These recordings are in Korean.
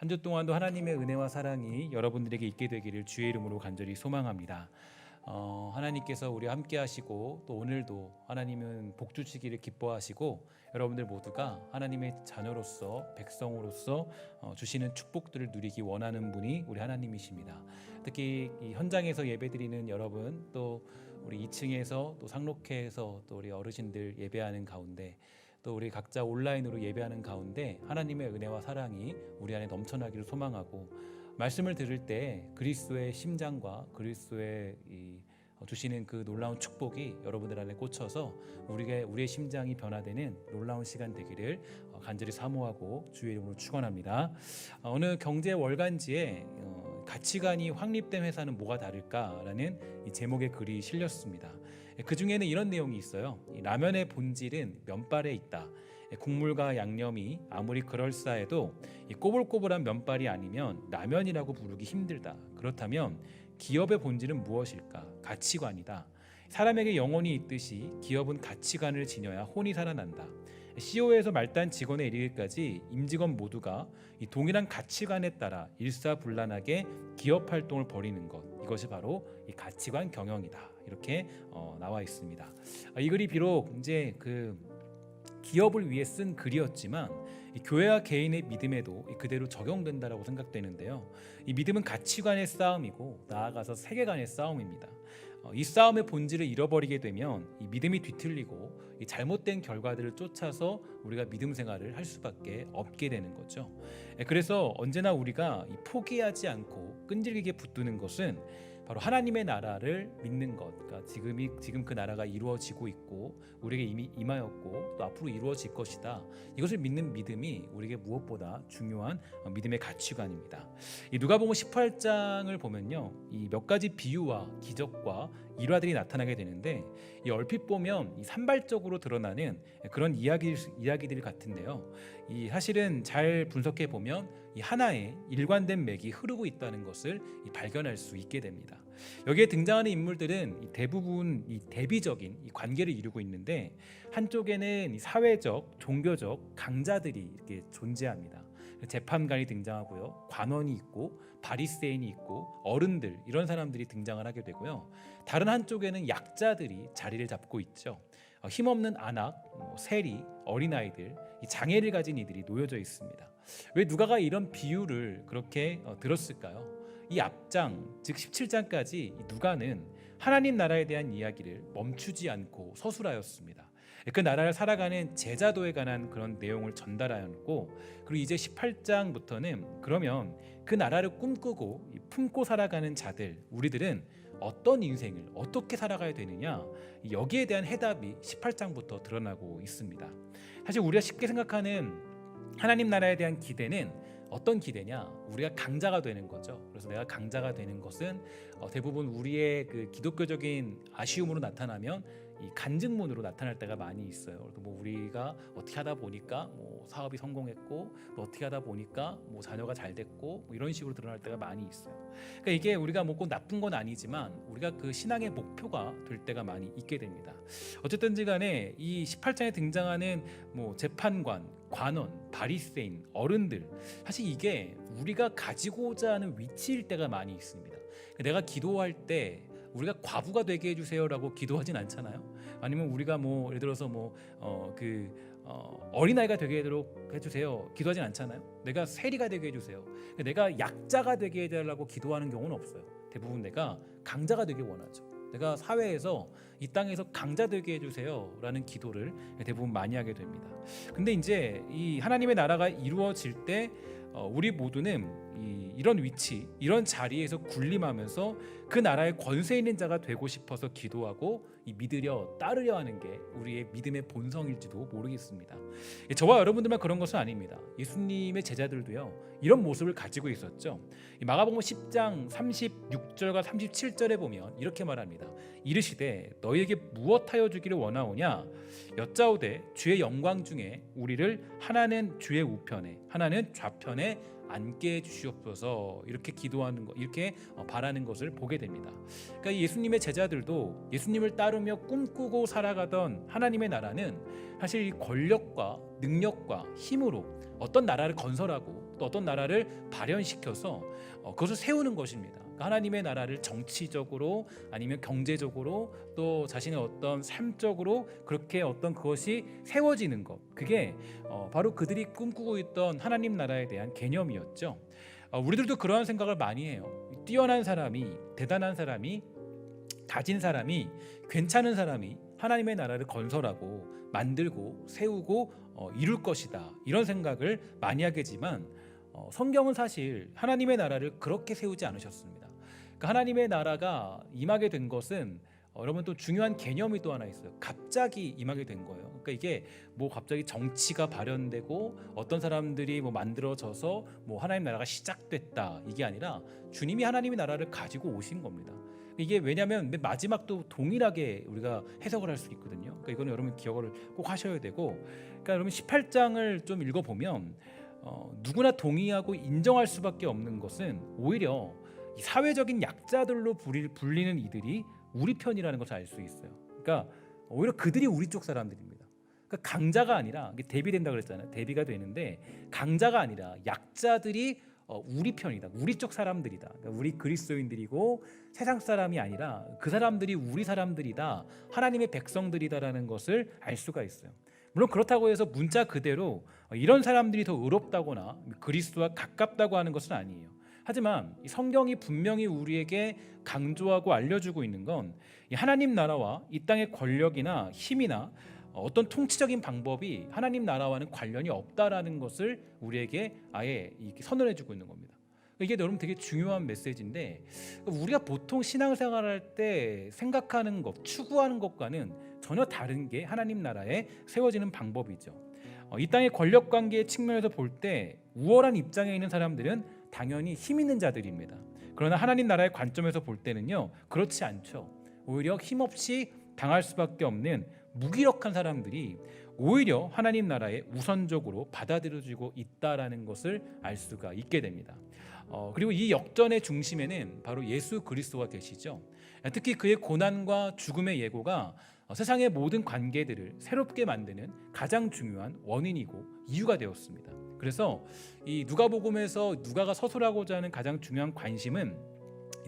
한 주 동안도 하나님의 은혜와 사랑이 여러분들에게 있게 되기를 주의 이름으로 간절히 소망합니다. 하나님께서 우리와 함께 하시고 또 오늘도 하나님은 복 주시기를 기뻐하시고 여러분들 모두가 하나님의 자녀로서 백성으로서 주시는 축복들을 누리기 원하는 분이 우리 하나님이십니다. 특히 이 현장에서 예배드리는 여러분, 또 우리 2층에서 또 상록회에서 또 우리 어르신들 예배하는 가운데, 또 우리 각자 온라인으로 예배하는 가운데 하나님의 은혜와 사랑이 우리 안에 넘쳐나기를 소망하고, 말씀을 들을 때 그리스도의 심장과 그리스도의 주시는 그 놀라운 축복이 여러분들 안에 꽂혀서 우리의 심장이 변화되는 놀라운 시간 되기를 간절히 사모하고 주의 이름으로 축원합니다. 어느 경제 월간지에 가치관이 확립된 회사는 뭐가 다를까라는 이 제목의 글이 실렸습니다. 그 중에는 이런 내용이 있어요. 라면의 본질은 면발에 있다. 국물과 양념이 아무리 그럴싸해도 꼬불꼬불한 면발이 아니면 라면이라고 부르기 힘들다. 그렇다면 기업의 본질은 무엇일까? 가치관이다. 사람에게 영혼이 있듯이 기업은 가치관을 지녀야 혼이 살아난다. CEO에서 말단 직원에 이르기까지 임직원 모두가 이 동일한 가치관에 따라 일사불란하게 기업 활동을 벌이는 것, 이것이 바로 이 가치관 경영이다. 이렇게 나와 있습니다. 이 글이 비록 이제 그 기업을 위해 쓴 글이었지만 이 교회와 개인의 믿음에도 그대로 적용된다라고 생각되는데요. 이 믿음은 가치관의 싸움이고 나아가서 세계관의 싸움입니다. 이 싸움의 본질을 잃어버리게 되면 이 믿음이 뒤틀리고 이 잘못된 결과들을 쫓아서 우리가 믿음 생활을 할 수밖에 없게 되는 거죠. 그래서 언제나 우리가 포기하지 않고 끈질기게 붙드는 것은 바로 하나님의 나라를 믿는 것. 그러니까 지금 그 나라가 이루어지고 있고 우리에게 이미 임하였고 또 앞으로 이루어질 것이다. 이것을 믿는 믿음이 우리에게 무엇보다 중요한 믿음의 가치관입니다. 이 누가복음 18장을 보면요, 이 몇 가지 비유와 기적과 일화들이 나타나게 되는데, 이 얼핏 보면 이 산발적으로 드러나는 그런 이야기들 같은데요. 이 사실은 잘 분석해 보면 이 하나의 일관된 맥이 흐르고 있다는 것을 발견할 수 있게 됩니다. 여기에 등장하는 인물들은 대부분 대비적인 관계를 이루고 있는데, 한쪽에는 사회적, 종교적 강자들이 이렇게 존재합니다. 재판관이 등장하고요, 관원이 있고 바리새인이 있고 어른들, 이런 사람들이 등장을 하게 되고요. 다른 한쪽에는 약자들이 자리를 잡고 있죠. 힘없는 안악, 세리, 어린아이들, 장애를 가진 이들이 놓여져 있습니다. 왜 누가가 이런 비유를 그렇게 들었을까요? 이 앞장, 즉 17장까지 누가는 하나님 나라에 대한 이야기를 멈추지 않고 서술하였습니다. 그 나라를 살아가는 제자도에 관한 그런 내용을 전달하였고, 그리고 이제 18장부터는 그러면 그 나라를 꿈꾸고 품고 살아가는 자들, 우리들은 어떤 인생을 어떻게 살아가야 되느냐, 여기에 대한 해답이 18장부터 드러나고 있습니다. 사실 우리가 쉽게 생각하는 하나님 나라에 대한 기대는 어떤 기대냐? 우리가 강자가 되는 거죠. 그래서 내가 강자가 되는 것은 대부분 우리의 그 기독교적인 아쉬움으로 나타나면 이 간증문으로 나타날 때가 많이 있어요. 그래서 뭐 우리가 어떻게 하다 보니까 뭐 사업이 성공했고, 또 어떻게 하다 보니까 뭐 자녀가 잘 됐고, 뭐 이런 식으로 드러날 때가 많이 있어요. 그러니까 이게 우리가 뭐 꼭 나쁜 건 아니지만 우리가 그 신앙의 목표가 될 때가 많이 있게 됩니다. 어쨌든지 간에 이 18장에 등장하는 뭐 재판관, 관원, 바리새인, 어른들, 사실 이게 우리가 가지고자 하는 위치일 때가 많이 있습니다. 내가 기도할 때 우리가 과부가 되게 해주세요라고 기도하진 않잖아요. 아니면 우리가 뭐 예를 들어서 어린아이가 되게 하도록 해주세요, 기도하진 않잖아요. 내가 세리가 되게 해주세요, 내가 약자가 되게 해달라고 기도하는 경우는 없어요. 대부분 내가 강자가 되길 원하죠. 내가 사회에서 이 땅에서 강자 되게 해주세요 라는 기도를 대부분 많이 하게 됩니다. 근데 이제 이 하나님의 나라가 이루어질 때 우리 모두는 이런 위치, 이런 자리에서 군림하면서 그 나라의 권세 있는 자가 되고 싶어서 기도하고 믿으려 따르려 하는 게 우리의 믿음의 본성일지도 모르겠습니다. 저와 여러분들만 그런 것은 아닙니다. 예수님의 제자들도요, 이런 모습을 가지고 있었죠. 마가복음 10장 36절과 37절에 보면 이렇게 말합니다. 이르시되 너희에게 무엇하여 주기를 원하오냐? 여짜오되 주의 영광 중에 우리를 하나는 주의 우편에 하나는 좌편에 앉게 해주시옵소서, 이렇게 기도하는 것, 이렇게 바라는 것을 보게 됩니다. 그러니까 예수님의 제자들도 예수님을 따르며 꿈꾸고 살아가던 하나님의 나라는 사실 이 권력과 능력과 힘으로 어떤 나라를 건설하고 또 어떤 나라를 발현시켜서 그것을 세우는 것입니다. 그러니까 하나님의 나라를 정치적으로 아니면 경제적으로 또 자신의 어떤 삶적으로 그렇게 어떤 그것이 세워지는 것, 그게 바로 그들이 꿈꾸고 있던 하나님 나라에 대한 개념이었죠. 우리들도 그러한 생각을 많이 해요. 뛰어난 사람이, 대단한 사람이, 가진 사람이, 괜찮은 사람이 하나님의 나라를 건설하고 만들고 세우고 이룰 것이다, 이런 생각을 많이 하게 되지만 성경은 사실 하나님의 나라를 그렇게 세우지 않으셨습니다. 그러니까 하나님의 나라가 임하게 된 것은 여러분 또 중요한 개념이 또 하나 있어요. 갑자기 임하게 된 거예요. 그러니까 이게 뭐 갑자기 정치가 발현되고 어떤 사람들이 뭐 만들어져서 뭐 하나님 나라가 시작됐다, 이게 아니라 주님이 하나님의 나라를 가지고 오신 겁니다. 이게 왜냐하면 맨 마지막도 동일하게 우리가 해석을 할 수 있거든요. 그러니까 이거는 여러분 기억을 꼭 하셔야 되고, 그러니까 여러분 18장을 좀 읽어보면 누구나 동의하고 인정할 수밖에 없는 것은 오히려 이 사회적인 약자들로 불리는 이들이 우리 편이라는 것을 알 수 있어요. 그러니까 오히려 그들이 우리 쪽 사람들입니다. 그러니까 강자가 아니라, 이게 대비된다 그랬잖아요. 대비가 되는데 강자가 아니라 약자들이 우리 편이다, 우리 쪽 사람들이다. 그러니까 우리 그리스도인들이고 세상 사람이 아니라 그 사람들이 우리 사람들이다, 하나님의 백성들이다라는 것을 알 수가 있어요. 물론 그렇다고 해서 문자 그대로 이런 사람들이 더 의롭다거나 그리스도와 가깝다고 하는 것은 아니에요. 하지만 성경이 분명히 우리에게 강조하고 알려주고 있는 건 하나님 나라와 이 땅의 권력이나 힘이나 어떤 통치적인 방법이 하나님 나라와는 관련이 없다라는 것을 우리에게 아예 선언해주고 있는 겁니다. 이게 여러분 되게 중요한 메시지인데, 우리가 보통 신앙생활할 때 생각하는 것, 추구하는 것과는 전혀 다른 게 하나님 나라에 세워지는 방법이죠. 이 땅의 권력 관계의 측면에서 볼 때 우월한 입장에 있는 사람들은 당연히 힘 있는 자들입니다. 그러나 하나님 나라의 관점에서 볼 때는요, 그렇지 않죠. 오히려 힘없이 당할 수밖에 없는 무기력한 사람들이 오히려 하나님 나라에 우선적으로 받아들여지고 있다라는 것을 알 수가 있게 됩니다. 그리고 이 역전의 중심에는 바로 예수 그리스도가 계시죠. 특히 그의 고난과 죽음의 예고가 세상의 모든 관계들을 새롭게 만드는 가장 중요한 원인이고 이유가 되었습니다. 그래서 이 누가복음에서 누가가 서술하고자 하는 가장 중요한 관심은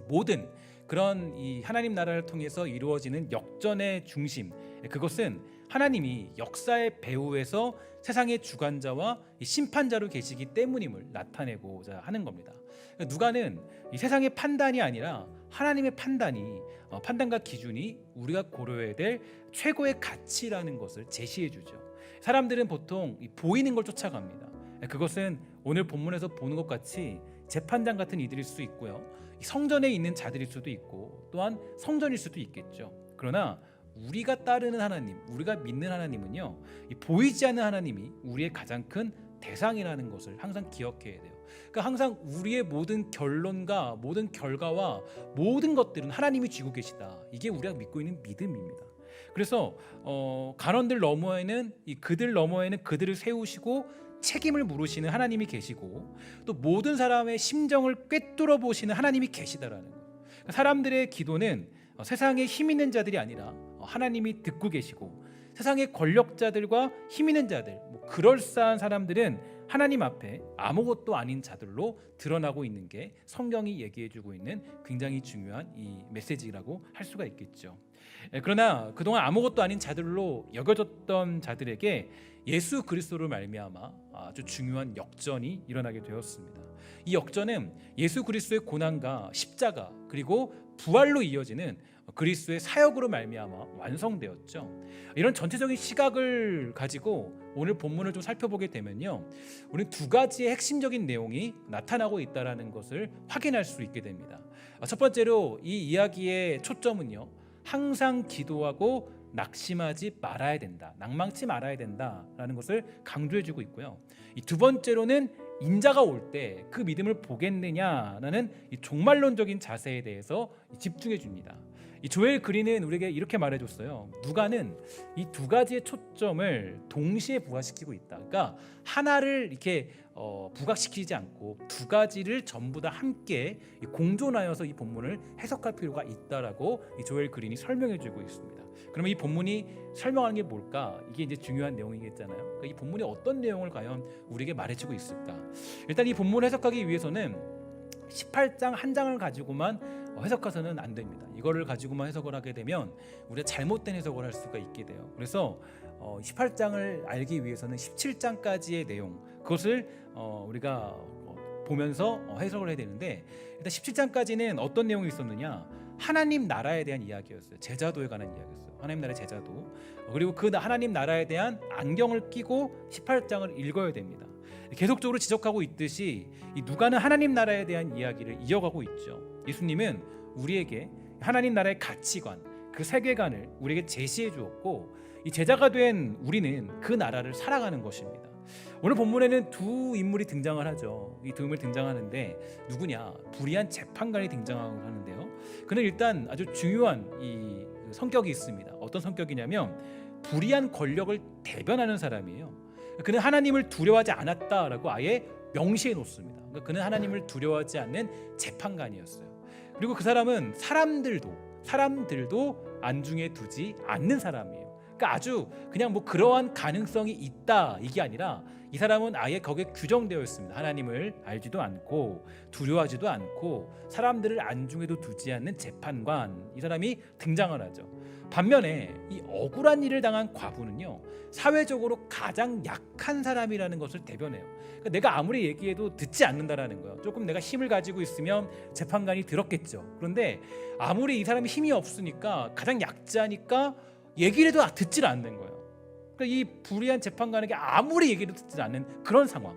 모든 그런 이 하나님 나라를 통해서 이루어지는 역전의 중심, 그것은 하나님이 역사의 배후에서 세상의 주관자와 심판자로 계시기 때문임을 나타내고자 하는 겁니다. 누가는 이 세상의 판단이 아니라 하나님의 판단과 기준이 우리가 고려해야 될 최고의 가치라는 것을 제시해 주죠. 사람들은 보통 보이는 걸 쫓아갑니다. 그것은 오늘 본문에서 보는 것 같이 재판장 같은 이들일 수 있고요, 성전에 있는 자들일 수도 있고 또한 성전일 수도 있겠죠. 그러나 우리가 따르는 하나님, 우리가 믿는 하나님은요, 보이지 않는 하나님이 우리의 가장 큰 대상이라는 것을 항상 기억해야 돼요. 그러니까 항상 우리의 모든 결론과 모든 결과와 모든 것들은 하나님이 쥐고 계시다, 이게 우리가 믿고 있는 믿음입니다. 그래서 간원들 너머에는 그들 너머에는 그들을 세우시고 책임을 물으시는 하나님이 계시고, 또 모든 사람의 심정을 꿰뚫어 보시는 하나님이 계시다라는 거예요. 그러니까 사람들의 기도는 세상에 힘 있는 자들이 아니라 하나님이 듣고 계시고, 세상의 권력자들과 힘 있는 자들, 그럴싸한 사람들은 하나님 앞에 아무것도 아닌 자들로 드러나고 있는 게 성경이 얘기해주고 있는 굉장히 중요한 이 메시지라고 할 수가 있겠죠. 그러나 그동안 아무것도 아닌 자들로 여겨졌던 자들에게 예수 그리스도를 말미암아 아주 중요한 역전이 일어나게 되었습니다. 이 역전은 예수 그리스도의 고난과 십자가 그리고 부활로 이어지는 그리스도의 사역으로 말미암아 완성되었죠. 이런 전체적인 시각을 가지고 오늘 본문을 좀 살펴보게 되면요, 우리는 두 가지의 핵심적인 내용이 나타나고 있다는 것을 확인할 수 있게 됩니다. 첫 번째로 이 이야기의 초점은요, 항상 기도하고 낙심하지 말아야 된다, 낭망치 말아야 된다라는 것을 강조해주고 있고요. 이 두 번째로는 인자가 올 때 그 믿음을 보겠느냐라는 이 종말론적인 자세에 대해서 집중해 줍니다. 이 조엘 그린은 우리에게 이렇게 말해줬어요. 누가는 이 두 가지의 초점을 동시에 부각시키고 있다. 그러니까 하나를 이렇게 부각시키지 않고 두 가지를 전부 다 함께 공존하여서 이 본문을 해석할 필요가 있다라고 이 조엘 그린이 설명해주고 있습니다. 그러면 이 본문이 설명하는 게 뭘까? 이게 이제 중요한 내용이겠잖아요. 그러니까 이 본문이 어떤 내용을 과연 우리에게 말해주고 있을까? 일단 이 본문을 해석하기 위해서는 18장 한 장을 가지고만 해석해서는 안 됩니다. 이거를 가지고만 해석을 하게 되면 우리가 잘못된 해석을 할 수가 있게 돼요. 그래서 18장을 알기 위해서는 17장까지의 내용 그것을 우리가 보면서 해석을 해야 되는데, 일단 17장까지는 어떤 내용이 있었느냐? 하나님 나라에 대한 이야기였어요. 제자도에 관한 이야기였어요. 하나님 나라의 제자도. 그리고 그 하나님 나라에 대한 안경을 끼고 18장을 읽어야 됩니다. 계속적으로 지적하고 있듯이 이 누가는 하나님 나라에 대한 이야기를 이어가고 있죠. 예수님은 우리에게 하나님 나라의 가치관, 그 세계관을 우리에게 제시해 주었고, 이 제자가 된 우리는 그 나라를 살아가는 것입니다. 오늘 본문에는 두 인물이 등장을 하죠. 이 두 인물이 등장하는데 누구냐? 불의한 재판관이 등장하고 하는데요. 그는 일단 아주 중요한 이 성격이 있습니다. 어떤 성격이냐면 불의한 권력을 대변하는 사람이에요. 그는 하나님을 두려워하지 않았다라고 아예 명시해 놓습니다. 그러니까 그는 하나님을 두려워하지 않는 재판관이었어요. 그리고 그 사람은 사람들도 안중에 두지 않는 사람이에요. 그러니까 아주 그냥 뭐 그러한 가능성이 있다 이게 아니라 이 사람은 아예 거기에 규정되어 있습니다. 하나님을 알지도 않고 두려워하지도 않고 사람들을 안중에도 두지 않는 재판관, 이 사람이 등장을 하죠. 반면에 이 억울한 일을 당한 과부는요, 사회적으로 가장 약한 사람이라는 것을 대변해요. 그러니까 내가 아무리 얘기해도 듣지 않는다라는 거예요. 조금 내가 힘을 가지고 있으면 재판관이 들었겠죠. 그런데 아무리 이 사람이 힘이 없으니까, 가장 약자니까 얘기를 해도 듣질 않는 거예요. 그러니까 이 불의한 재판관에게 아무리 얘기를 듣지 않는 그런 상황.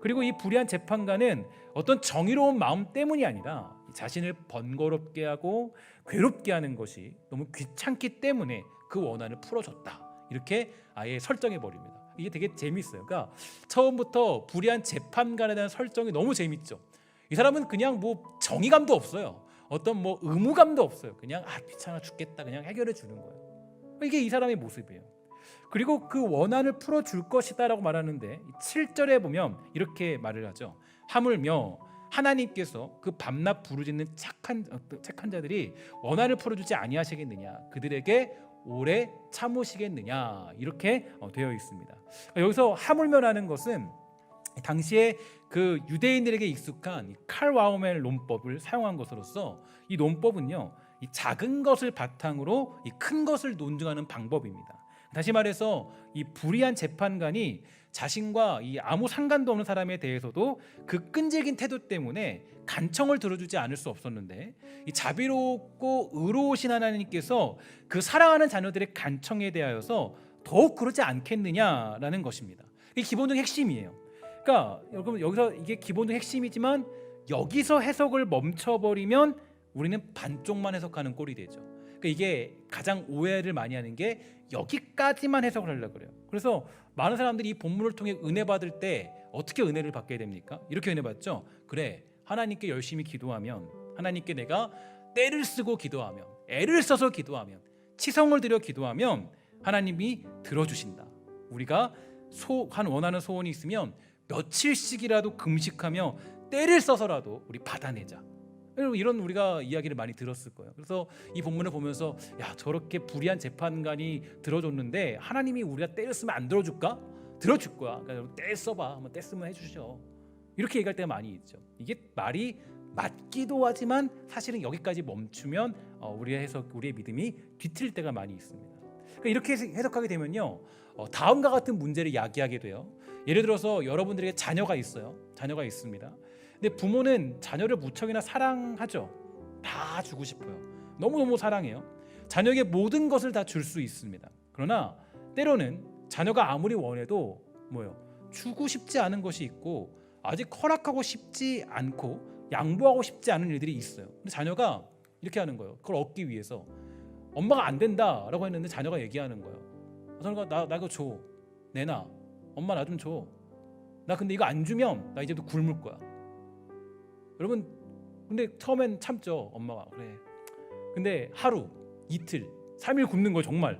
그리고 이 불의한 재판관은 어떤 정의로운 마음 때문이 아니라 자신을 번거롭게 하고 괴롭게 하는 것이 너무 귀찮기 때문에 그 원한을 풀어줬다, 이렇게 아예 설정해 버립니다. 이게 되게 재밌어요. 그러니까 처음부터 불의한 재판관에 대한 설정이 너무 재밌죠. 이 사람은 그냥 뭐 정의감도 없어요. 어떤 뭐 의무감도 없어요. 그냥 귀찮아 죽겠다, 그냥 해결해 주는 거예요. 이게 이 사람의 모습이에요. 그리고 그 원한을 풀어줄 것이다라고 말하는데 7절에 보면 이렇게 말을 하죠. 하물며 하나님께서 그 밤낮 부르짖는 착한 자들이 원한을 풀어주지 아니하시겠느냐, 그들에게 오래 참으시겠느냐, 이렇게 되어 있습니다. 여기서 하물며라는 것은 당시에 그 유대인들에게 익숙한 칼와우멜 논법을 사용한 것으로서, 이 논법은요, 이 작은 것을 바탕으로 이 큰 것을 논증하는 방법입니다. 다시 말해서 이 불의한 재판관이 자신과 이 아무 상관도 없는 사람에 대해서도 그 끈질긴 태도 때문에 간청을 들어주지 않을 수 없었는데, 이 자비롭고 의로우신 하나님께서 그 사랑하는 자녀들의 간청에 대하여서 더욱 그러지 않겠느냐라는 것입니다. 이게 기본적인 핵심이에요. 그러니까 여러분, 여기서 이게 기본적인 핵심이지만 여기서 해석을 멈춰버리면 우리는 반쪽만 해석하는 꼴이 되죠. 그러니까 이게 가장 오해를 많이 하는 게 여기까지만 해석을 하려고 그래요. 그래서 많은 사람들이 이 본문을 통해 은혜 받을 때 어떻게 은혜를 받게 됩니까? 이렇게 은혜 받죠. 그래, 하나님께 열심히 기도하면, 하나님께 내가 때를 쓰고 기도하면, 애를 써서 기도하면, 치성을 들여 기도하면 하나님이 들어주신다. 우리가 원하는 소원이 있으면 며칠씩이라도 금식하며 때를 써서라도 우리 받아내자. 이런 우리가 이야기를 많이 들었을 거예요. 그래서 이 본문을 보면서 야, 저렇게 불의한 재판관이 들어줬는데 하나님이 우리가 때를 쓰면 안 들어줄까? 들어줄 거야. 그러니까 때 써봐. 한번 때 쓰면 해주시죠. 이렇게 얘기할 때가 많이 있죠. 이게 말이 맞기도 하지만 사실은 여기까지 멈추면 우리의 믿음이 뒤틀릴 때가 많이 있습니다. 그러니까 이렇게 해석하게 되면요, 다음과 같은 문제를 야기하게 돼요. 예를 들어서 여러분들에게 자녀가 있어요. 자녀가 있습니다. 근데 부모는 자녀를 무척이나 사랑하죠. 다 주고 싶어요. 너무너무 사랑해요. 자녀에게 모든 것을 다 줄 수 있습니다. 그러나 때로는 자녀가 아무리 원해도 주고 싶지 않은 것이 있고, 아직 허락하고 싶지 않고 양보하고 싶지 않은 일들이 있어요. 근데 자녀가 이렇게 하는 거예요. 그걸 얻기 위해서 엄마가 안 된다라고 했는데 자녀가 얘기하는 거예요. 나 이거 줘. 내놔. 엄마 나 좀 줘. 나 근데 이거 안 주면 나 이제부터 굶을 거야. 여러분, 근데 처음엔 참죠. 엄마가 그래. 근데 하루 이틀, 3일 굶는 거예요.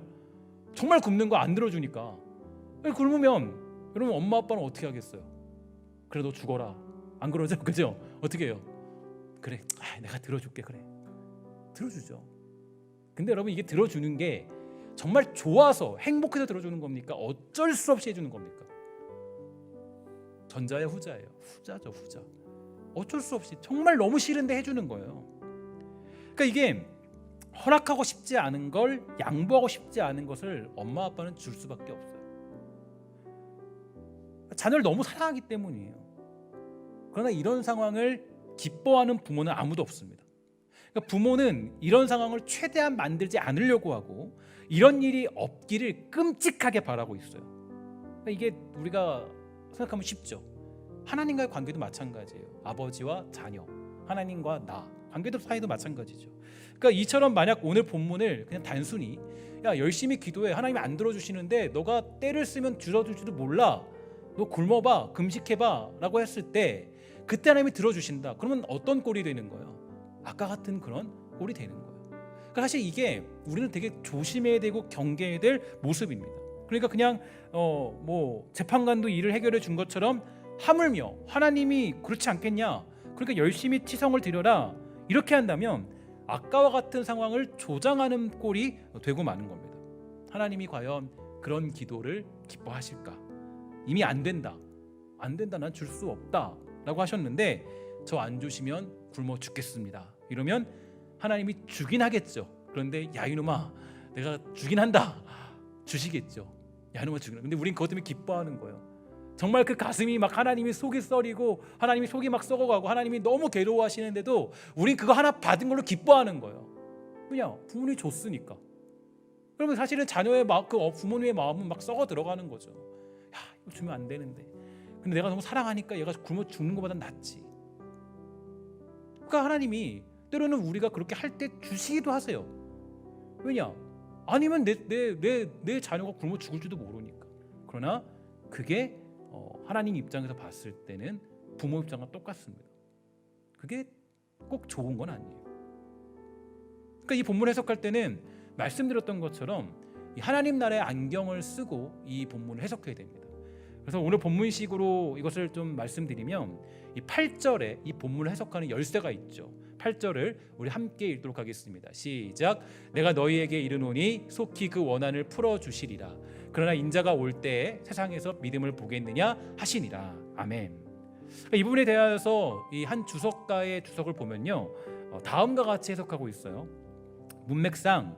정말 굶는 거 안 들어주니까. 굶으면 여러분 엄마 아빠는 어떻게 하겠어요? 그래 너 죽어라. 안 그러죠? 그죠? 어떻게 해요? 그래 내가 들어줄게. 그래 들어주죠. 근데 여러분 이게 들어주는 게 정말 좋아서 행복해서 들어주는 겁니까? 어쩔 수 없이 해주는 겁니까? 전자예요, 후자예요? 후자죠, 후자. 어쩔 수 없이 정말 너무 싫은데 해주는 거예요. 그러니까 이게 허락하고 싶지 않은 걸, 양보하고 싶지 않은 것을 엄마 아빠는 줄 수밖에 없어요. 자녀를 너무 사랑하기 때문이에요. 그러나 이런 상황을 기뻐하는 부모는 아무도 없습니다. 그러니까 부모는 이런 상황을 최대한 만들지 않으려고 하고 이런 일이 없기를 끔찍하게 바라고 있어요. 그러니까 이게 우리가 생각하면 쉽죠. 하나님과의 관계도 마찬가지예요. 아버지와 자녀, 하나님과 나 관계도 사이도 마찬가지죠. 그러니까 이처럼 만약 오늘 본문을 그냥 단순히 야 열심히 기도해 하나님이 안 들어주시는데 너가 때를 쓰면 들어줄지도 몰라 너 굶어봐 금식해봐 라고 했을 때 그때 하나님이 들어주신다. 그러면 어떤 꼴이 되는 거예요? 아까 같은 그런 꼴이 되는 거예요. 그러니까 사실 이게 우리는 되게 조심해야 되고 경계해야 될 모습입니다. 그러니까 그냥 재판관도 일을 해결해 준 것처럼 하물며 하나님이 그렇지 않겠냐, 그러니까 열심히 치성을 드려라 이렇게 한다면 아까와 같은 상황을 조장하는 꼴이 되고 마는 겁니다. 하나님이 과연 그런 기도를 기뻐하실까? 이미 안 된다 난 줄 수 없다 라고 하셨는데 저 안 주시면 굶어 죽겠습니다 이러면 하나님이 주긴 하겠죠. 그런데 야 이놈아 내가 주긴 한다 주시겠죠. 야 이놈아 주긴. 근데 우린 그것 때문에 기뻐하는 거예요. 정말 그 가슴이 막 하나님이 속이 썰이고 하나님이 속이 막 썩어가고 하나님이 너무 괴로워하시는데도 우린 그거 하나 받은 걸로 기뻐하는 거예요. 그냥 부모님이 줬으니까. 그러면 사실은 자녀의 그 부모님의 마음은 막 썩어 들어가는 거죠. 야 이거 주면 안 되는데 근데 내가 너무 사랑하니까 얘가 굶어 죽는 것보다 낫지. 그러니까 하나님이 때로는 우리가 그렇게 할 때 주시기도 하세요. 왜냐? 아니면 내 자녀가 굶어 죽을지도 모르니까. 그러나 그게 하나님 입장에서 봤을 때는 부모 입장과 똑같습니다. 그게 꼭 좋은 건 아니에요. 그러니까 이 본문 해석할 때는 말씀드렸던 것처럼 이 하나님 나라의 안경을 쓰고 이 본문을 해석해야 됩니다. 그래서 오늘 본문식으로 이것을 좀 말씀드리면 이 8절에 이 본문을 해석하는 열쇠가 있죠. 8절을 우리 함께 읽도록 하겠습니다. 시작. 내가 너희에게 이르노니 속히 그 원한을 풀어주시리라. 그러나 인자가 올 때에 세상에서 믿음을 보겠느냐 하시니라. 아멘. 이 부분에 대하여서 이 한 주석가의 주석을 보면요 다음과 같이 해석하고 있어요. 문맥상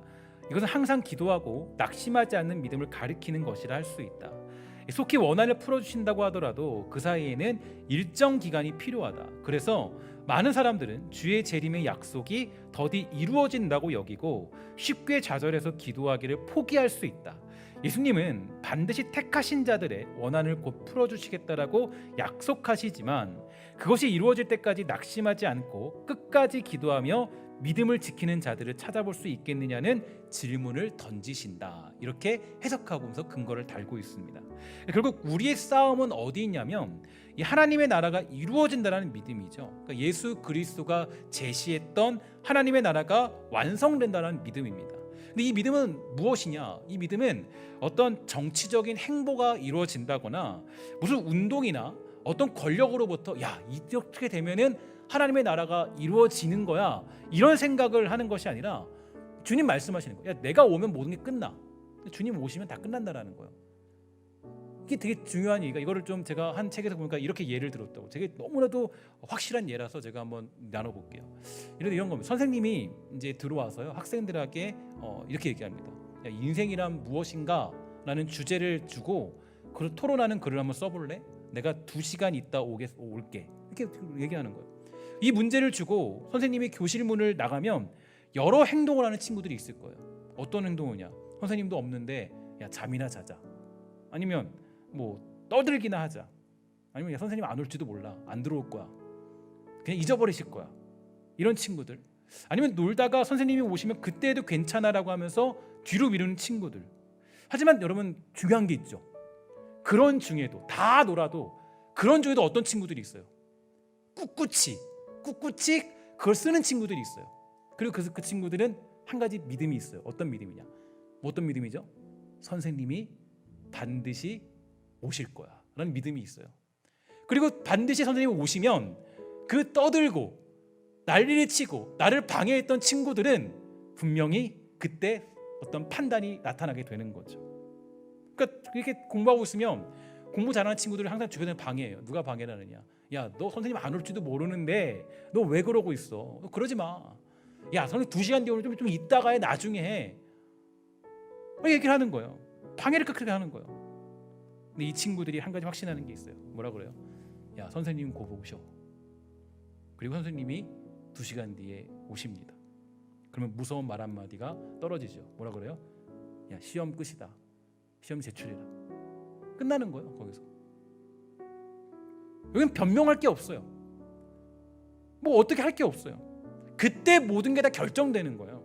이것은 항상 기도하고 낙심하지 않는 믿음을 가리키는 것이라 할 수 있다. 속히 원한을 풀어주신다고 하더라도 그 사이에는 일정 기간이 필요하다. 그래서 많은 사람들은 주의 재림의 약속이 더디 이루어진다고 여기고 쉽게 좌절해서 기도하기를 포기할 수 있다. 예수님은 반드시 택하신 자들의 원한을 곧 풀어주시겠다라고 약속하시지만 그것이 이루어질 때까지 낙심하지 않고 끝까지 기도하며 믿음을 지키는 자들을 찾아볼 수 있겠느냐는 질문을 던지신다. 이렇게 해석하면서 근거를 달고 있습니다. 결국 우리의 싸움은 어디 있냐면 이 하나님의 나라가 이루어진다는 믿음이죠. 그러니까 예수 그리스도가 제시했던 하나님의 나라가 완성된다는 믿음입니다. 근데 이 믿음은 무엇이냐? 이 믿음은 어떤 정치적인 행보가 이루어진다거나 무슨 운동이나 어떤 권력으로부터 야 이렇게 되면은 하나님의 나라가 이루어지는 거야 이런 생각을 하는 것이 아니라 주님 말씀하시는 거예요. 야, 내가 오면 모든 게 끝나. 주님 오시면 다 끝난다라는 거예요. 이게 되게 중요한 얘기가 이거를 좀 제가 한 책에서 보니까 이렇게 예를 들었다고. 되게 너무나도 확실한 예라서 제가 한번 나눠볼게요. 이런 겁니다. 선생님이 이제 들어와서요 학생들에게 이렇게 얘기합니다. 야, 인생이란 무엇인가? 라는 주제를 주고 그 토론하는 글을 한번 써볼래? 내가 2시간 있다 올게. 이렇게 얘기하는 거예요. 이 문제를 주고 선생님이 교실 문을 나가면 여러 행동을 하는 친구들이 있을 거예요. 어떤 행동이냐? 선생님도 없는데 야 잠이나 자자. 아니면 뭐 떠들기나 하자. 아니면 야 선생님 안 올지도 몰라. 안 들어올 거야. 그냥 잊어버리실 거야. 이런 친구들. 아니면 놀다가 선생님이 오시면 그때도 괜찮아라고 하면서 뒤로 미루는 친구들. 하지만 여러분 중요한 게 있죠. 그런 중에도 다 놀아도 그런 중에도 어떤 친구들이 있어요. 꿋꿋이 그걸 쓰는 친구들이 있어요. 그리고 그 친구들은 한 가지 믿음이 있어요. 어떤 믿음이냐? 어떤 믿음이죠? 선생님이 반드시 오실 거야 라는 믿음이 있어요. 그리고 반드시 선생님이 오시면 그 떠들고 난리를 치고 나를 방해했던 친구들은 분명히 그때 어떤 판단이 나타나게 되는 거죠. 그러니까 이렇게 공부하고 있으면 공부 잘하는 친구들을 항상 주변에 방해해요. 누가 방해를 하느냐? 야, 너 선생님 안 올지도 모르는데 너 왜 그러고 있어? 너 그러지 마. 야, 선생님 2시간 뒤에 오늘 좀 이따가 해, 나중에 해. 얘기를 하는 거예요. 방해를 그렇게 하는 거예요. 근데 이 친구들이 한 가지 확신하는 게 있어요. 뭐라 그래요? 야, 선생님 곧 오셔. 그리고 선생님이 2시간 뒤에 오십니다. 그러면 무서운 말 한마디가 떨어지죠. 뭐라 그래요? 야, 시험 끝이다. 시험 제출해라. 끝나는 거예요. 거기서. 여기는 변명할 게 없어요. 뭐 어떻게 할 게 없어요. 그때 모든 게 다 결정되는 거예요.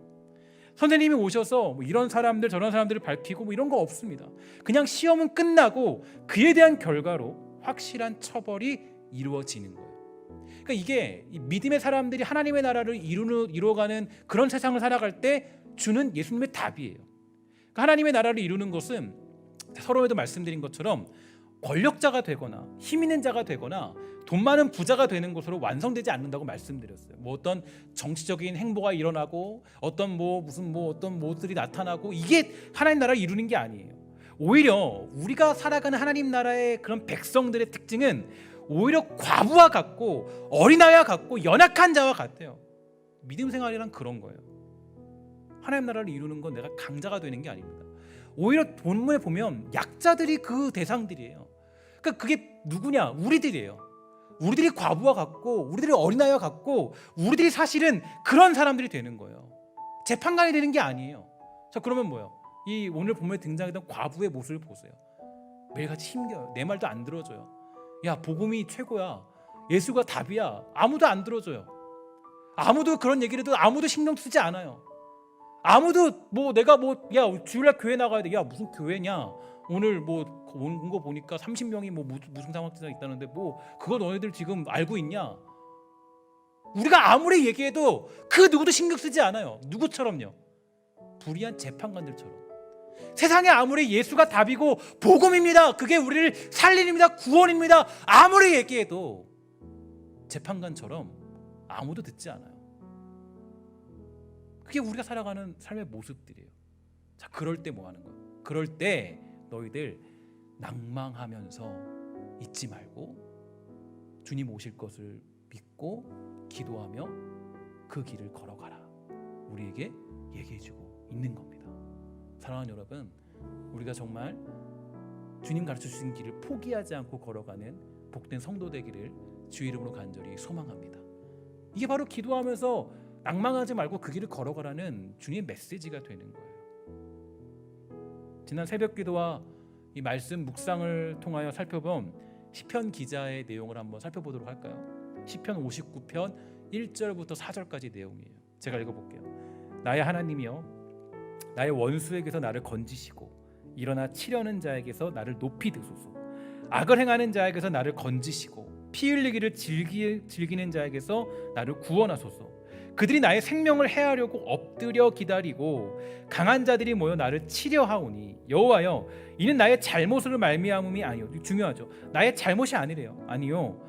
선생님이 오셔서 뭐 이런 사람들 저런 사람들을 밝히고 뭐 이런 거 없습니다. 그냥 시험은 끝나고 그에 대한 결과로 확실한 처벌이 이루어지는 거예요. 그러니까 이게 믿음의 사람들이 하나님의 나라를 이루어가는 그런 세상을 살아갈 때 주는 예수님의 답이에요. 그러니까 하나님의 나라를 이루는 것은 서로에도 말씀드린 것처럼 권력자가 되거나 힘 있는 자가 되거나 돈 많은 부자가 되는 것으로 완성되지 않는다고 말씀드렸어요. 뭐 어떤 정치적인 행보가 일어나고 어떤 어떤 모습들이 나타나고 이게 하나님 나라를 이루는 게 아니에요. 오히려 우리가 살아가는 하나님 나라의 그런 백성들의 특징은 오히려 과부와 같고 어린아이와 같고 연약한 자와 같아요. 믿음 생활이란 그런 거예요. 하나님 나라를 이루는 건 내가 강자가 되는 게 아닙니다. 오히려 본문에 보면 약자들이 그 대상들이에요. 그러니까 그게 누구냐? 우리들이에요. 우리들이 과부와 같고 우리들이 어린아이와 같고 우리들이 사실은 그런 사람들이 되는 거예요. 재판관이 되는 게 아니에요. 자, 그러면 뭐예요? 이 오늘 본문에 등장했던 과부의 모습을 보세요. 매일같이 힘겨요. 내 말도 안 들어줘요. 야, 복음이 최고야. 예수가 답이야. 아무도 안 들어줘요. 아무도 그런 얘기를 해도 아무도 신경 쓰지 않아요. 아무도 내가 야, 주일날 교회 나가야 돼. 야, 무슨 교회냐? 오늘 온 거 보니까 30명이 무슨 상황에서 있다는데 그거 너희들 지금 알고 있냐? 우리가 아무리 얘기해도 그 누구도 신경 쓰지 않아요. 누구처럼요? 불의한 재판관들처럼. 세상에 아무리 예수가 답이고 복음입니다. 그게 우리를 살리립니다. 구원입니다. 아무리 얘기해도 재판관처럼 아무도 듣지 않아요. 그게 우리가 살아가는 삶의 모습들이에요. 자, 그럴 때 뭐 하는 거예요? 그럴 때 너희들 낭망하면서 잊지 말고 주님 오실 것을 믿고 기도하며 그 길을 걸어가라. 우리에게 얘기해주고 있는 겁니다. 사랑하는 여러분, 우리가 정말 주님 가르쳐 주신 길을 포기하지 않고 걸어가는 복된 성도 되기를 주의 이름으로 간절히 소망합니다. 이게 바로 기도하면서 낭망하지 말고 그 길을 걸어가라는 주님의 메시지가 되는 거예요. 지난 새벽 기도와 이 말씀 묵상을 통하여 살펴본 시편 기자의 내용을 한번 살펴보도록 할까요? 시편 59편 1절부터 4절까지 내용이에요. 제가 읽어볼게요. 나의 하나님이여, 나의 원수에게서 나를 건지시고 일어나 치려는 자에게서 나를 높이 드소서. 악을 행하는 자에게서 나를 건지시고 피 흘리기를 즐기는 자에게서 나를 구원하소서. 그들이 나의 생명을 해하려고 엎드려 기다리고 강한 자들이 모여 나를 치려 하오니 여호와여, 이는 나의 잘못으로 말미암음이 아니요. 중요하죠. 나의 잘못이 아니래요. 아니요,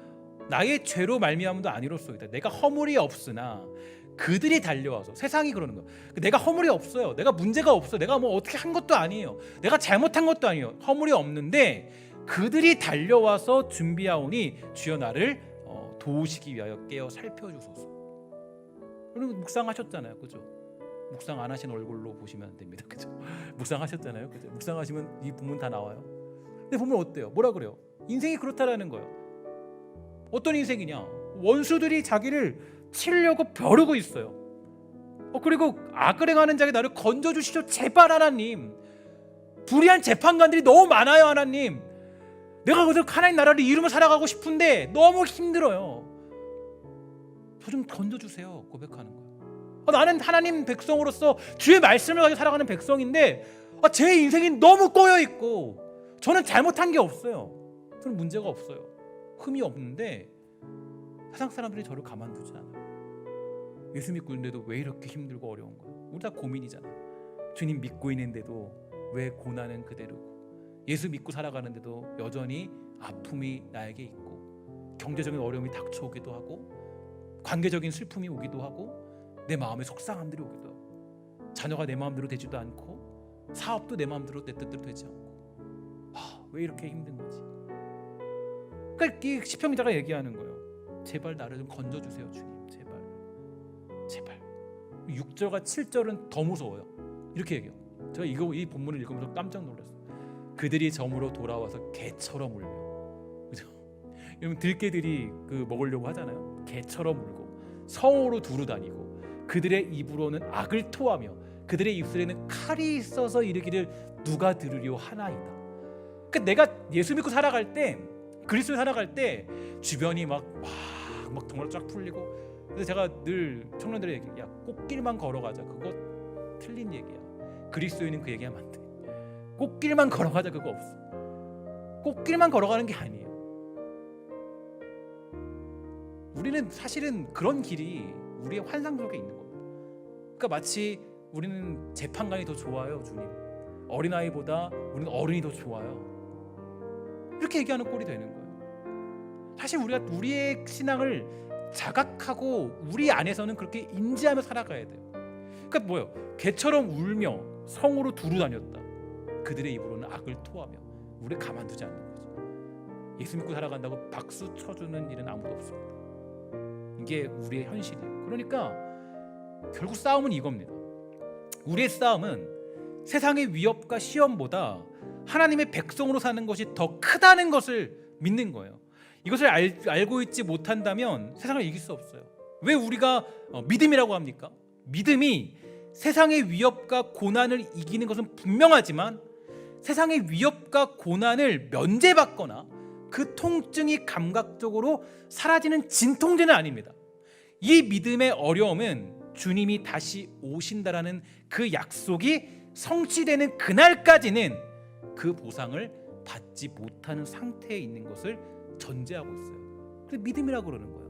나의 죄로 말미암음도 아니로소이다. 내가 허물이 없으나 그들이 달려와서. 세상이 그러는 거예요. 내가 허물이 없어요. 내가 문제가 없어요. 내가 어떻게 한 것도 아니에요. 내가 잘못한 것도 아니에요. 허물이 없는데 그들이 달려와서 준비하오니 주여 나를 도우시기 위하여 깨어 살펴주소서. 여러분 묵상하셨잖아요, 그죠? 묵상 안 하신 얼굴로 보시면 안 됩니다, 그죠? 묵상하셨잖아요, 그죠? 묵상하시면 이 본문 다 나와요. 근데 보면 어때요? 뭐라 그래요? 인생이 그렇다라는 거예요. 어떤 인생이냐? 원수들이 자기를 치려고 벼르고 있어요. 그리고 악을 행하는 자에게 나를 건져주시죠, 제발 하나님. 불의한 재판관들이 너무 많아요, 하나님. 내가 그저 하나님 나라를 이루며 살아가고 싶은데 너무 힘들어요. 저 좀 건져주세요, 고백하는 거예요. 나는 하나님 백성으로서 주의 말씀을 가지고 살아가는 백성인데 제 인생이 너무 꼬여있고 저는 잘못한 게 없어요. 저는 문제가 없어요. 흠이 없는데 세상 사람들이 저를 가만두지 않아요. 예수 믿고 있는데도 왜 이렇게 힘들고 어려운 거야? 우리 다 고민이잖아. 주님 믿고 있는데도 왜 고난은 그대로고, 예수 믿고 살아가는데도 여전히 아픔이 나에게 있고, 경제적인 어려움이 닥쳐오기도 하고, 관계적인 슬픔이 오기도 하고, 내 마음에 속상함들이 오기도 하고, 자녀가 내 마음대로 되지도 않고, 사업도 내 마음대로 내 뜻대로 되지 않고, 왜 이렇게 힘든 거지? 그러니까 이 시편 기자가 얘기하는 거예요. 제발 나를 좀 건져주세요, 주님. 제발. 6절과 7절은 더 무서워요. 이렇게 얘기해요. 제가 이 본문을 읽으면서 깜짝 놀랐어요. 그들이 점으로 돌아와서 개처럼 울며, 그죠? 여러분 들개들이 먹으려고 하잖아요. 개처럼 울고 성으로 두루 다니고 그들의 입으로는 악을 토하며 그들의 입술에는 칼이 있어서 이르기를 누가 들으려 하나이다. 그러니까 내가 예수 믿고 살아갈 때, 그리스도에 살아갈 때 주변이 막 정말 쫙 풀리고, 그래서 제가 늘 청년들에게 얘기해요. 야, 꽃길만 걸어가자. 그거 틀린 얘기야. 그리스도인은 그 얘기하면 안 돼. 꽃길만 걸어가자 그거 없어. 꽃길만 걸어가는 게 아니에요. 우리는 사실은 그런 길이 우리의 환상 속에 있는 겁니다. 그러니까 마치 우리는 재판관이 더 좋아요, 주님. 어린아이보다 우리는 어른이 더 좋아요. 이렇게 얘기하는 꼴이 되는 거예요. 사실 우리가 우리의 신앙을 자각하고 우리 안에서는 그렇게 인지하며 살아가야 돼요. 그러니까 뭐예요? 개처럼 울며 성으로 두루 다녔다. 그들의 입으로는 악을 토하며. 우리 가만두지 않는 거죠. 예수 믿고 살아간다고 박수 쳐주는 일은 아무도 없습니다. 이게 우리의 현실이에요. 그러니까 결국 싸움은 이겁니다. 우리의 싸움은 세상의 위협과 시험보다 하나님의 백성으로 사는 것이 더 크다는 것을 믿는 거예요. 이것을 알고 있지 못한다면 세상을 이길 수 없어요. 왜 우리가 믿음이라고 합니까? 믿음이 세상의 위협과 고난을 이기는 것은 분명하지만 세상의 위협과 고난을 면제받거나 그 통증이 감각적으로 사라지는 진통제는 아닙니다. 이 믿음의 어려움은 주님이 다시 오신다라는 그 약속이 성취되는 그날까지는 그 보상을 받지 못하는 상태에 있는 것을 전제하고 있어요. 그래서 믿음이라고 그러는 거예요.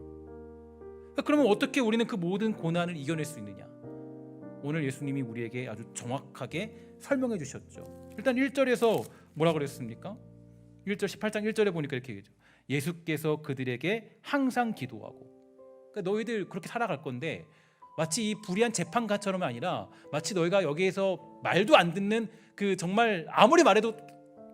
그러면 어떻게 우리는 그 모든 고난을 이겨낼 수 있느냐? 오늘 예수님이 우리에게 아주 정확하게 설명해 주셨죠. 일단 1절에서 뭐라 그랬습니까? 1절 18장 1절에 보니까 이렇게 얘기죠. 예수께서 그들에게 항상 기도하고. 그러니까 너희들 그렇게 살아갈 건데 마치 이 불의한 재판관처럼 아니라 마치 너희가 여기에서 말도 안 듣는 그 정말 아무리 말해도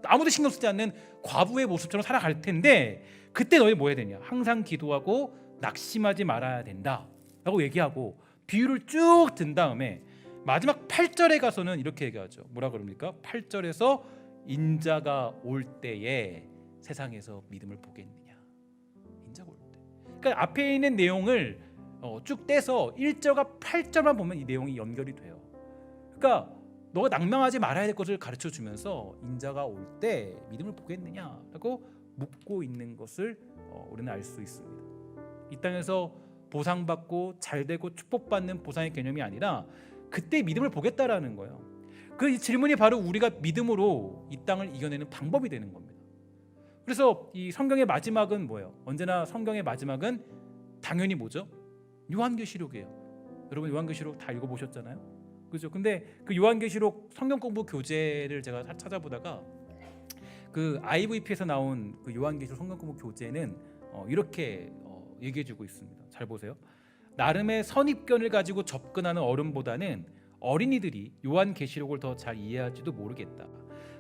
아무도 신경 쓰지 않는 과부의 모습처럼 살아갈 텐데 그때 너희 뭐 해야 되냐? 항상 기도하고 낙심하지 말아야 된다 라고 얘기하고 비유를 쭉 든 다음에 마지막 8절에 가서는 이렇게 얘기하죠. 뭐라 그럽니까? 8절에서 인자가 올 때에 세상에서 믿음을 보겠느냐. 인자가 올 때. 그러니까 앞에 있는 내용을 쭉 떼서 1절과 8절만 보면 이 내용이 연결이 돼요. 그러니까 너가 낭망하지 말아야 될 것을 가르쳐 주면서 인자가 올 때 믿음을 보겠느냐라고 묻고 있는 것을 우리는 알 수 있습니다. 이 땅에서 보상받고 잘되고 축복받는 보상의 개념이 아니라 그때 믿음을 보겠다라는 거예요. 그 질문이 바로 우리가 믿음으로 이 땅을 이겨내는 방법이 되는 겁니다. 그래서 이 성경의 마지막은 뭐예요? 언제나 성경의 마지막은 당연히 뭐죠? 요한계시록이에요. 여러분 요한계시록 다 읽어보셨잖아요, 그죠? 근데 그 요한계시록 성경 공부 교재를 제가 찾아보다가 그 IVP에서 나온 그 요한계시록 성경 공부 교재는 이렇게 얘기해주고 있습니다. 잘 보세요. 나름의 선입견을 가지고 접근하는 어른보다는 어린이들이 요한계시록을 더 잘 이해할지도 모르겠다.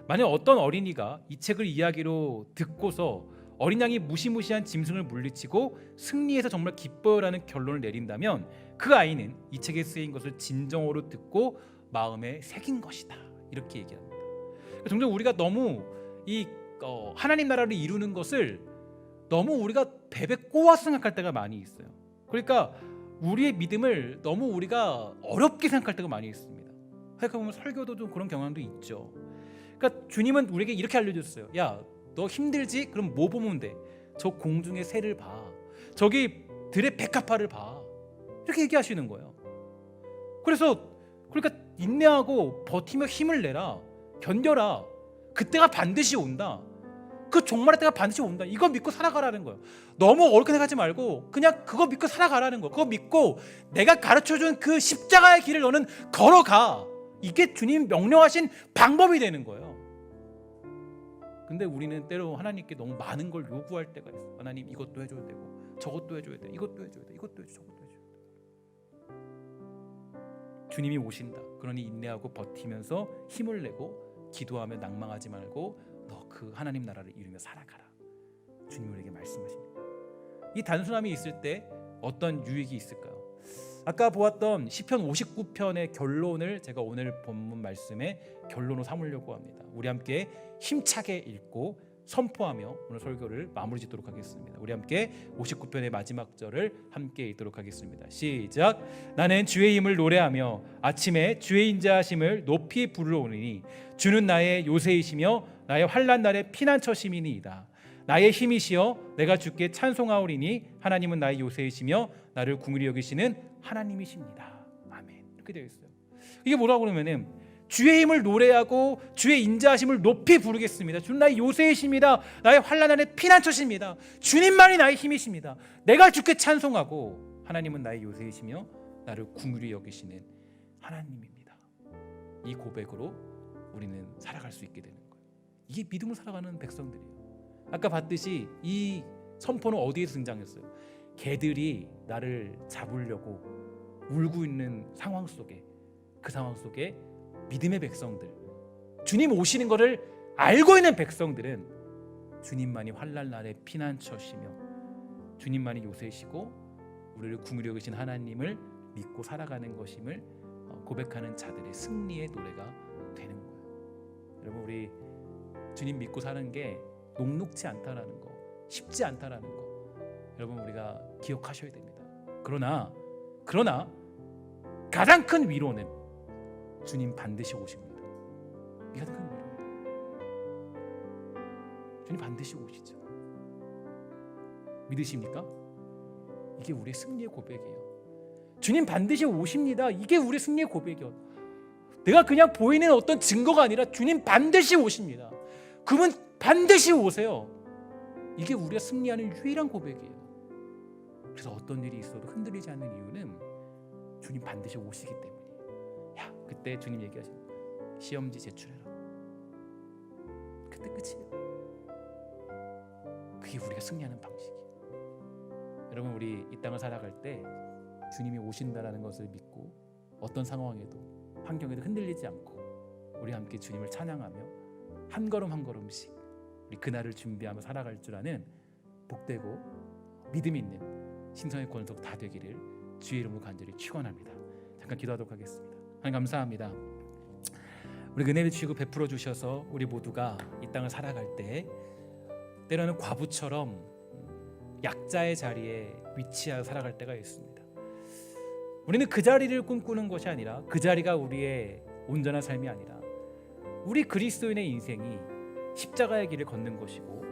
만약 어떤 어린이가 이 책을 이야기로 듣고서 어린 양이 무시무시한 짐승을 물리치고 승리해서 정말 기뻐요라는 결론을 내린다면 그 아이는 이 책에 쓰인 것을 진정으로 듣고 마음에 새긴 것이다. 이렇게 얘기합니다. 종종 우리가 너무 이 하나님 나라를 이루는 것을 너무 우리가 베베 꼬아 생각할 때가 많이 있어요. 그러니까 우리의 믿음을 너무 우리가 어렵게 생각할 때가 많이 있습니다. 생각해보면 설교도 좀 그런 경향도 있죠. 그러니까 주님은 우리에게 이렇게 알려줬어요. 야, 너 힘들지? 그럼 뭐 보면 돼? 저 공중의 새를 봐. 저기 들의 백합화를 봐. 이렇게 얘기하시는 거예요. 그러니까 인내하고 버티며 힘을 내라. 견뎌라. 그때가 반드시 온다. 그 종말의 때가 반드시 온다. 이거 믿고 살아가라는 거예요. 너무 어렵게 생각하지 말고 그냥 그거 믿고 살아가라는 거예요. 그거 믿고 내가 가르쳐준 그 십자가의 길을 너는 걸어가. 이게 주님 명령하신 방법이 되는 거예요. 근데 우리는 때로 하나님께 너무 많은 걸 요구할 때가 있어요. 하나님 이것도 해줘야 되고 저것도 해줘야 돼. 이것도 해줘야 돼. 이것도 해줘. 저것도 해줘야 돼. 주님이 오신다. 그러니 인내하고 버티면서 힘을 내고 기도하며 낭망하지 말고 너 그 하나님 나라를 이루며 살아가라. 주님 우리에게 말씀하십니다. 이 단순함이 있을 때 어떤 유익이 있을까요? 아까 보았던 시편 59편의 결론을 제가 오늘 본문 말씀의 결론으로 삼으려고 합니다. 우리 함께 힘차게 읽고 선포하며 오늘 설교를 마무리 짓도록 하겠습니다. 우리 함께 59편의 마지막 절을 함께 읽도록 하겠습니다. 시작. 나는 주의 힘을 노래하며 아침에 주의 인자하심을 높이 부르오니 주는 나의 요새이시며 나의 환난 날의 피난처심이니이다. 나의 힘이시여 내가 주께 찬송하오리니 하나님은 나의 요새이시며 나를 긍휼히 여기시는 하나님이십니다. 아멘. 이렇게 되어 있어요. 이게 뭐라고 그러면은 주의 힘을 노래하고 주의 인자하심을 높이 부르겠습니다. 주는 나의 요새이십니다. 나의 환난 날의 피난처십니다. 주님만이 나의 힘이십니다. 내가 주께 찬송하고 하나님은 나의 요새이시며 나를 긍휼히 여기시는 하나님입니다. 이 고백으로 우리는 살아갈 수 있게 되는 거예요. 이게 믿음으로 살아가는 백성들이에요. 아까 봤듯이 이 선포는 어디에서 등장했어요? 개들이 나를 잡으려고 울고 있는 상황 속에, 그 상황 속에 믿음의 백성들, 주님 오시는 것을 알고 있는 백성들은 주님만이 환난 날의 피난처시며 주님만이 요새시고 우리를 긍휼히 여기신 하나님을 믿고 살아가는 것임을 고백하는 자들의 승리의 노래가 되는 거예요. 여러분, 우리 주님 믿고 사는 게 녹록지 않다라는 거, 쉽지 않다라는 거 여러분 우리가 기억하셔야 됩니다. 그러나 가장 큰 위로는 주님 반드시 오십니다. 이 가장 큰 위로예요. 주님 반드시 오시죠. 믿으십니까? 이게 우리의 승리의 고백이에요. 주님 반드시 오십니다. 이게 우리의 승리의 고백이에요. 내가 그냥 보이는 어떤 증거가 아니라 주님 반드시 오십니다. 그분 반드시 오세요. 이게 우리가 승리하는 유일한 고백이에요. 그래서 어떤 일이 있어도 흔들리지 않는 이유는 주님 반드시 오시기 때문이에요. 야, 그때 주님 얘기하십니다. 시험지 제출해라. 그때 끝이에요. 그게 우리가 승리하는 방식이에요. 여러분, 우리 이 땅을 살아갈 때 주님이 오신다라는 것을 믿고 어떤 상황에도 환경에도 흔들리지 않고 우리 함께 주님을 찬양하며 한 걸음 한 걸음씩 우리 그날을 준비하며 살아갈 줄 아는 복되고 믿음 있는 신성의 권속 다 되기를 주의 이름으로 간절히 축원합니다. 잠깐 기도하도록 하겠습니다. 하나님 감사합니다. 우리 은혜를 주시고 베풀어 주셔서 우리 모두가 이 땅을 살아갈 때 때로는 과부처럼 약자의 자리에 위치하여 살아갈 때가 있습니다. 우리는 그 자리를 꿈꾸는 것이 아니라 그 자리가 우리의 온전한 삶이 아니라 우리 그리스도인의 인생이 십자가의 길을 걷는 것이고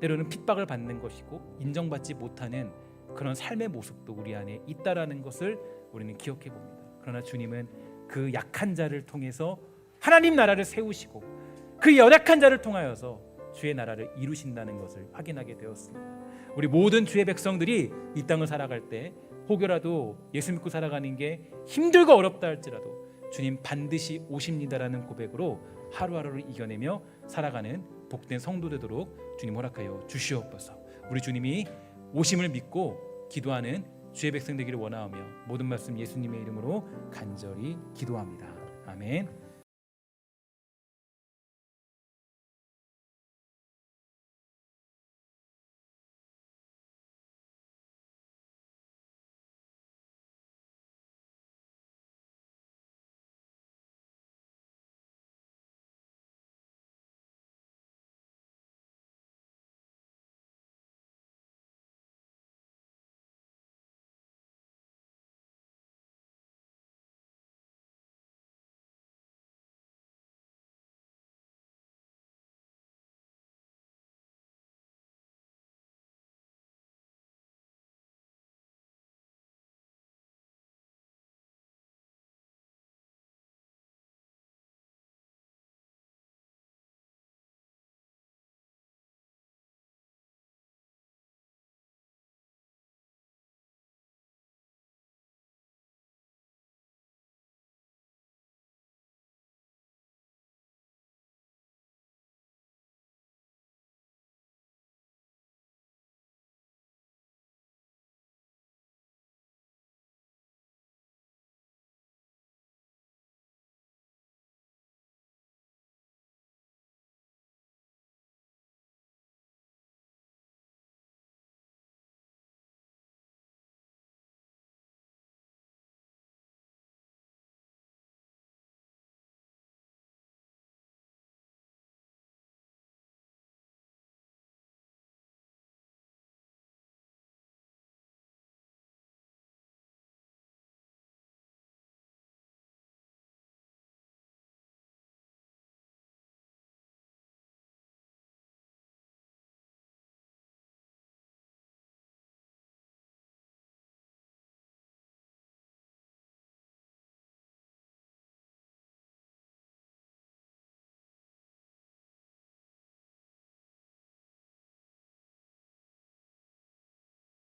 때로는 핍박을 받는 것이고 인정받지 못하는 그런 삶의 모습도 우리 안에 있다라는 것을 우리는 기억해 봅니다. 그러나 주님은 그 약한 자를 통해서 하나님 나라를 세우시고 그 연약한 자를 통하여서 주의 나라를 이루신다는 것을 확인하게 되었습니다. 우리 모든 주의 백성들이 이 땅을 살아갈 때 혹여라도 예수 믿고 살아가는 게 힘들고 어렵다 할지라도 주님 반드시 오십니다라는 고백으로 하루하루를 이겨내며 살아가는 복된 성도 되도록 주님 허락하여 주시옵소서. 우리 주님이 오심을 믿고 기도하는 주의 백성 되기를 원하오며 모든 말씀 예수님의 이름으로 간절히 기도합니다. 아멘.